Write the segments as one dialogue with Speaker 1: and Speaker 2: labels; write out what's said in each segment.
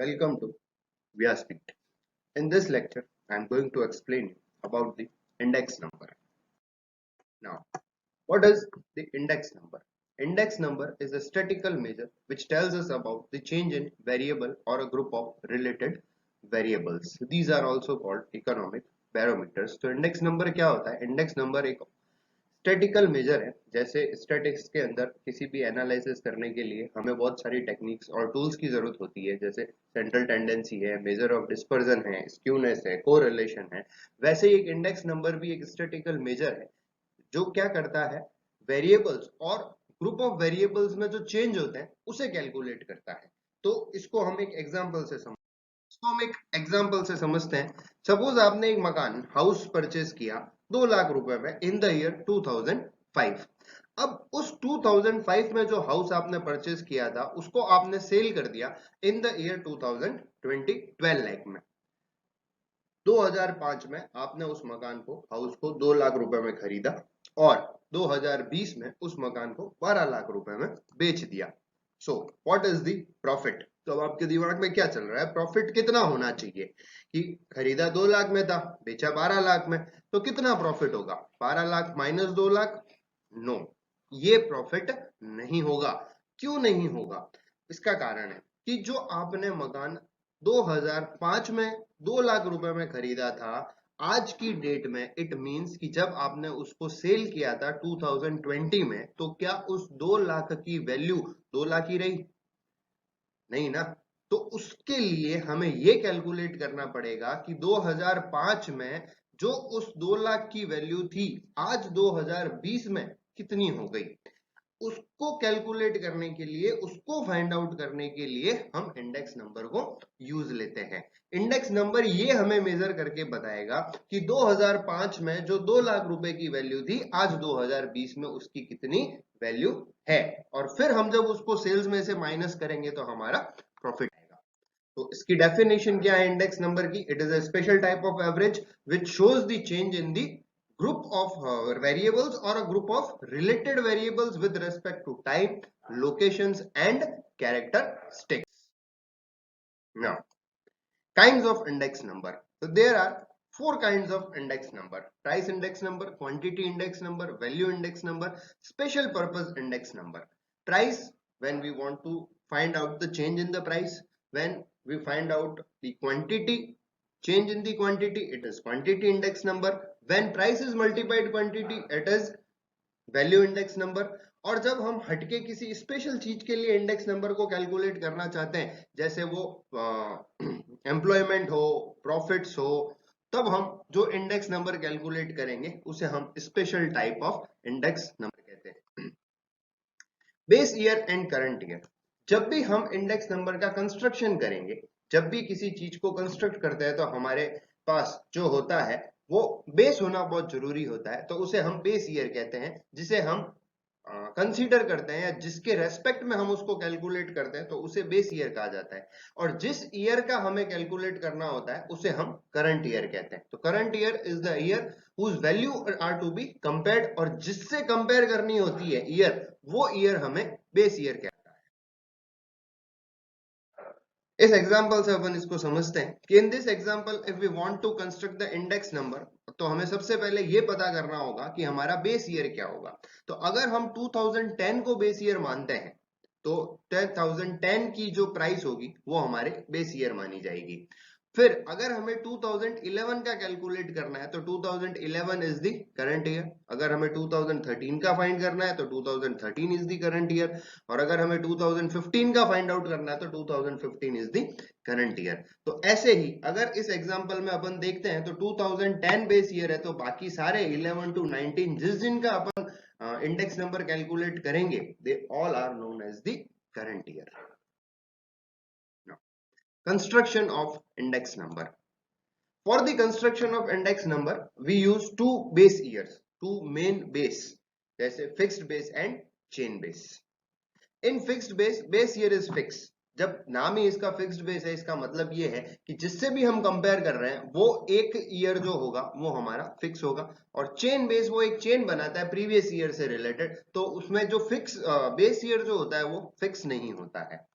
Speaker 1: Welcome to Vyaspeed. In this lecture, I am going to explain you about the index number. Now, what is the index number? Index number is a statistical measure which tells us about the change in variable or a group of related variables. These are also called economic barometers. तो index number क्या होता है? Index number एक statistical major है. जैसे statics के अंदर किसी भी एनालिसिस करने के लिए हमें बहुत सारी टेक्निक्स और टूल्स की जरूरत होती है. जैसे सेंट्रल टेंडेंसी है, मेजर ऑफ डिस्पर्जन है, स्क्यूनेस है, कोरिलेशन है. वैसे ही एक इंडेक्स नंबर भी एक स्टैटिकल मेजर है जो क्या करता है, वेरिएबल्स और ग्रुप ऑफ वेरिएबल्स में जो चेंज होते हैं उसे कैलकुलेट करता है. तो इसको हम एक एग्जाम्पल से समझते हैं. सपोज आपने एक मकान हाउस परचेज किया 2 लाख रुपए में इन द ईयर 2005. अब उस 2005 में जो हाउस आपने परचेज किया था उसको आपने सेल कर दिया इन द ईयर 2020 12 लाख में. 2005 में आपने उस मकान को हाउस को 2 लाख रुपए में खरीदा और 2020 में उस मकान को 12 लाख रुपए में बेच दिया. So what is the profit? तो अब आपके दिमाग में क्या चल रहा है, प्रॉफिट कितना होना चाहिए कि खरीदा 2 लाख में था, बेचा 12 लाख में, तो कितना प्रॉफिट होगा? 12 लाख माइनस 2 लाख? नो, ये प्रॉफिट नहीं होगा. क्यों नहीं होगा? इसका कारण है कि जो आपने मकान 2005 में 2 लाख रुपए में खरीदा था, आज की डेट में इट मींस कि जब आपने उसको सेल किया था 2020 में, तो क्या उस 2 लाख की वैल्यू 2 लाख ही रही? नहीं ना. तो उसके लिए हमें ये कैलकुलेट करना पड़ेगा कि 2005 में जो उस 2 लाख की वैल्यू थी आज 2020 में कितनी हो गई. उसको कैलकुलेट करने के लिए, उसको फाइंड आउट करने के लिए हम इंडेक्स नंबर को यूज लेते हैं. इंडेक्स नंबर ये हमें मेजर करके बताएगा कि 2005 में जो 2 लाख रुपए की वैल्यू थी आज 2020 में उसकी कितनी वैल्यू है, और फिर हम जब उसको सेल्स में से माइनस करेंगे तो हमारा प्रॉफिट आएगा. तो इसकी डेफिनेशन क्या है इंडेक्स नंबर की? It is a special type of average which shows the change in the group of variables or a group of related variables with respect to time, locations and characteristics. Now, kinds of index number. So there are 4 kinds of index number: price index number, quantity index number, value index number, special purpose index number. Price, when we want to find out the change in the price. When we find out the quantity, change in the quantity, it is quantity index number. When price is multiplied quantity, it is value index number. और जब हम हटके किसी special चीज के लिए index number को calculate करना चाहते हैं, जैसे वो एम्प्लॉयमेंट हो, प्रॉफिट्स हो, तब हम जो इंडेक्स नंबर कैलकुलेट करेंगे उसे हम special type of index number कहते हैं. Base year and current year. जब भी हम इंडेक्स नंबर का कंस्ट्रक्शन करेंगे, जब भी किसी चीज को कंस्ट्रक्ट करते हैं, तो हमारे पास जो होता है वो बेस होना बहुत जरूरी होता है. तो उसे हम बेस ईयर कहते हैं, जिसे हम कंसीडर करते हैं या जिसके रेस्पेक्ट में हम उसको कैलकुलेट करते हैं, तो उसे बेस ईयर कहा जाता है. और जिस ईयर का हमें कैलकुलेट करना होता है उसे हम करंट ईयर कहते हैं. तो current year is the year whose value are to be compared, और जिससे कंपेयर करनी होती है ईयर, वो ईयर हमें बेस ईयर कहते हैं. इस एग्जांपल से अपन इसको समझते हैं कि in this example if we want to construct the index number, तो हमें सबसे पहले ये पता करना होगा कि हमारा बेस ईयर क्या होगा. तो अगर हम 2010 को बेस ईयर मानते हैं तो 2010 की जो प्राइस होगी वो हमारे बेस ईयर मानी जाएगी. फिर अगर हमें 2011 का कैलकुलेट करना है तो 2011 इज द करंट ईयर. अगर हमें 2013 का फाइंड करना है तो 2013 इज द करंट ईयर. और अगर हमें 2015 का फाइंड आउट करना है तो 2015 इज द करंट ईयर. तो ऐसे ही अगर इस एग्जांपल में अपन देखते हैं तो 2010 बेस ईयर है, तो बाकी सारे 11 to 19 जिस दिन का अपन इंडेक्स नंबर कैलकुलेट करेंगे, they all are known as the current year. Construction of index number. For the construction of index number, we use 2 base years, 2 main base, जैसे fixed base and chain base. In fixed base, base year is fixed. जब नाम ही इसका fixed base है, इसका मतलब ये है कि जिससे भी हम कंपेयर कर रहे हैं वो एक ईयर जो होगा वो हमारा फिक्स होगा. और चेन बेस वो एक चेन बनाता है प्रीवियस ईयर से रिलेटेड, तो उसमें जो फिक्स बेस ईयर जो होता है वो फिक्स नहीं होता है.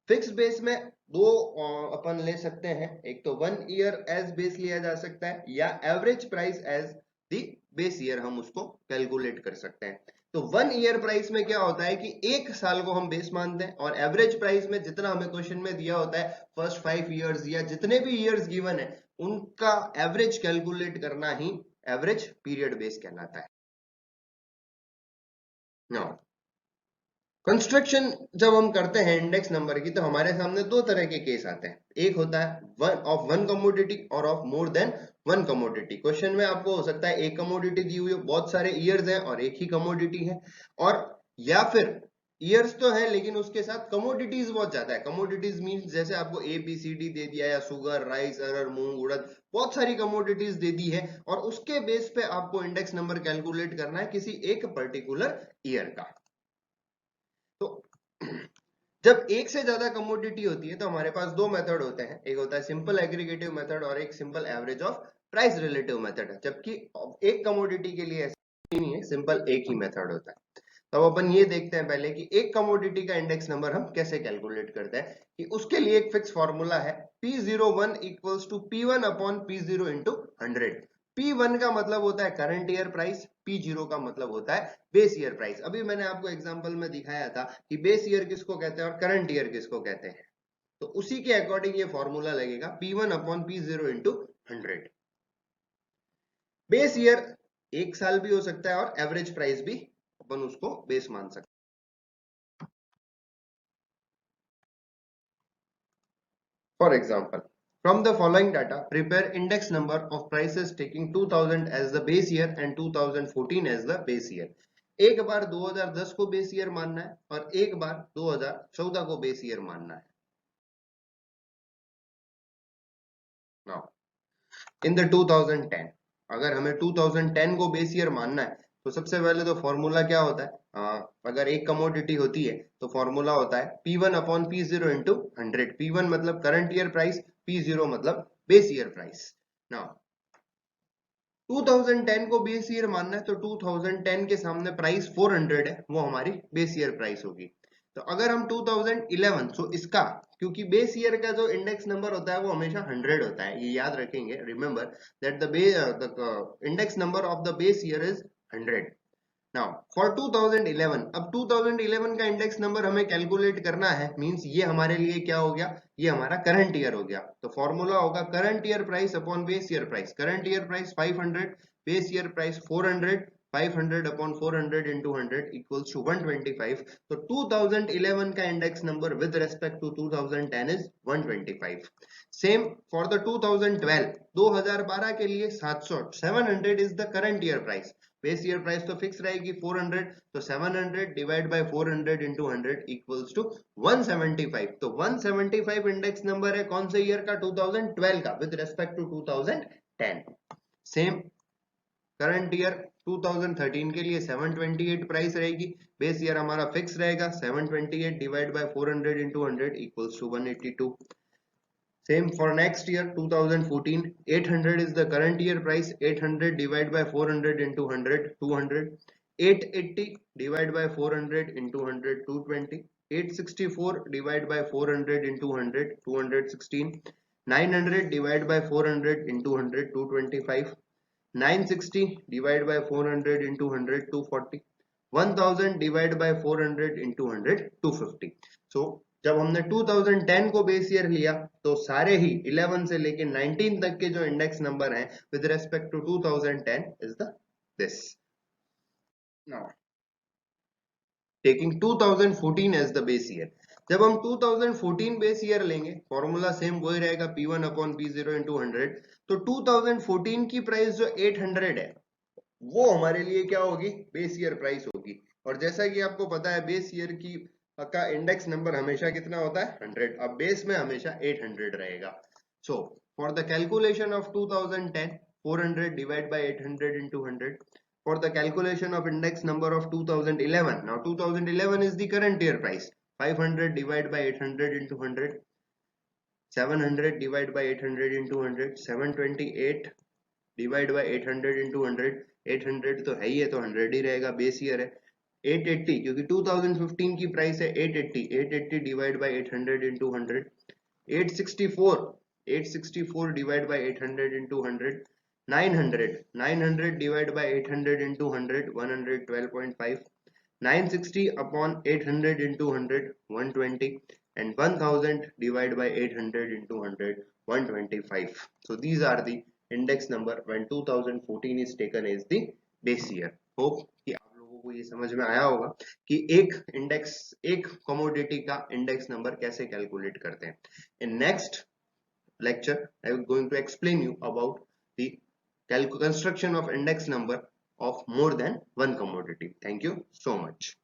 Speaker 1: फिक्स बेस में दो अपन ले सकते हैं, एक तो 1 ईयर एज बेस लिया जा सकता है या average price as the base year हम उसको कैलकुलेट कर सकते हैं। तो 1 ईयर प्राइस में क्या होता है कि एक साल को हम बेस मानते हैं, और एवरेज प्राइस में जितना हमें क्वेश्चन में दिया होता है फर्स्ट 5 ईयर्स या जितने भी ईयर्स गिवन है उनका एवरेज कैलकुलेट करना ही एवरेज पीरियड बेस कहलाता है। नाउ कंस्ट्रक्शन जब हम करते हैं इंडेक्स नंबर की, तो हमारे सामने दो तरह के केस आते हैं, एक होता है वन कमोडिटी और of more than one commodity. Question में आपको हो सकता है एक कमोडिटी दी हुई हो, बहुत सारे ईयर्स हैं और एक ही कमोडिटी है, और या फिर ईयर्स तो है लेकिन उसके साथ कमोडिटीज बहुत ज्यादा है। कमोडिटीज मींस जैसे आपको ए बी सी डी दे दिया, या शुगर, राइस, अरहर, मूंग, उड़द, बहुत सारी कमोडिटीज दे दी है, और उसके बेस पे आपको इंडेक्स नंबर कैलकुलेट करना है किसी एक पर्टिकुलर ईयर का। तो जब एक से ज्यादा कमोडिटी होती है तो हमारे पास दो मेथड होते हैं, एक होता है सिंपल एग्रीगेटिव मेथड और एक simple average of price relative method है। जबकि एक कमोडिटी के लिए ऐसा नहीं है, सिंपल एक ही मेथड होता है। तो अब अपन ये देखते हैं पहले कि एक कमोडिटी का इंडेक्स नंबर हम कैसे कैलकुलेट करते हैं। कि उसके लिए एक फिक्स फॉर्मूला है, P01 equals to P1 upon P0 into 100। P1 का मतलब होता है करंट ईयर प्राइस, P0 का मतलब होता है बेस ईयर प्राइस। अभी मैंने आपको एग्जांपल में दिखाया था कि बेस ईयर किसको कहते हैं और करंट ईयर किसको कहते हैं, तो उसी के अकॉर्डिंग ये फॉर्मूला लगेगा P1 upon P0 into 100। Base year एक साल भी हो सकता है और एवरेज प्राइस भी अपन उसको बेस मान सकते हैं। For example, from the following data, prepare index number of prices taking 2000 as the base year and 2014 as the base year. एक बार 2010 को बेस ईयर मानना है और एक बार 2014 को बेस ईयर मानना है। Now, in the 2010, अगर हमें 2010 को बेस ईयर मानना है तो सबसे पहले तो फॉर्मूला क्या होता है, अगर एक कमोडिटी होती है तो फॉर्मूला होता है P1 upon P0 into 100। P1 मतलब करंट ईयर प्राइस, P0 मतलब बेस ईयर प्राइस। नाउ 2010 को बेस ईयर मानना है तो 2010 के सामने प्राइस 400 है, वो हमारी बेस ईयर प्राइस होगी। तो अगर हम 2011, सो इसका, क्योंकि बेस ईयर का जो इंडेक्स नंबर होता है वो हमेशा 100 होता है, ये याद रखेंगे, remember that the index number of the base year is 100। Now for 2011, अब 2011 का इंडेक्स नंबर हमें कैलकुलेट करना है, मींस ये हमारे लिए क्या हो गया, ये हमारा करंट ईयर हो गया। तो फॉर्मूला होगा current year price upon base year price. Current year price 500, base year price 400, 500 upon 400 into 100 equals to 125। तो 2011 का index number with respect to 2010 is 125। Same for the 2012, 2012 के लिए 700, 700 is the current year price. Base year price तो fix रहेगी 400, तो 700 divide by 400 into 100 equals to 175। तो 175 index number है कौन से ईयर का, 2012 का, with respect to 2010। Same current year 2013 के लिए 728 प्राइस रहेगी, बेस ईयर हमारा फिक्स रहेगा, 728 divide by 400 into 100 equals to 182। Same for next year 2014, 800 is the current year price, 800 divided by 400 into 100, 200, 880 divided by 400 into 100, 220, 864 divided by 400 into 100, 216, 900 divided by 400 into 100, 225, 960 divided by 400 into 100, 240, 1000 divided by 400 into 100, 250. So जब हमने 2010 को base year लिया तो सारे ही 11 से लेके 19 तक के जो इंडेक्स नंबर हैं with respect to 2010 is the this. Now taking 2014 as the base year, जब हम 2014 बेस ईयर लेंगे फॉर्मूला सेम वही रहेगा, P1 अपॉन P0 इंटू 100। तो 2014 की प्राइस जो 800 है वो हमारे लिए क्या होगी, बेस ईयर प्राइस होगी। और जैसा कि आपको पता है बेस ईयर की का इंडेक्स नंबर हमेशा कितना होता है, 100। अब बेस में हमेशा 800 रहेगा। So for the calculation of 2010, 400 divide by 800 into 100। For the calculation of index number of 2011, now 2011 is the current year price, 500 divided by 800 into 100, 700 divided by 800 into 100, 728 divide bye 800 into 100, 800 तो है ही है तो 100 ही रहेगा, base year है। 880 क्योंकि 2015 की price है 880, 880 divide by 800 into 100, 864, 864 divide by 800 into 100, 900, 900 divide by 800 into 100, 112.5, 960 upon 800 into 100, 120, and 1000 divided by 800 into 100, 125. So these are the index number when 2014 is taken as the base year. Hope कि आप लोगों को ये समझ में आया होगा कि एक commodity का index number कैसे calculate करते हैं. In next lecture, I am going to explain you about the construction of index number of more than one commodity. Thank you so much.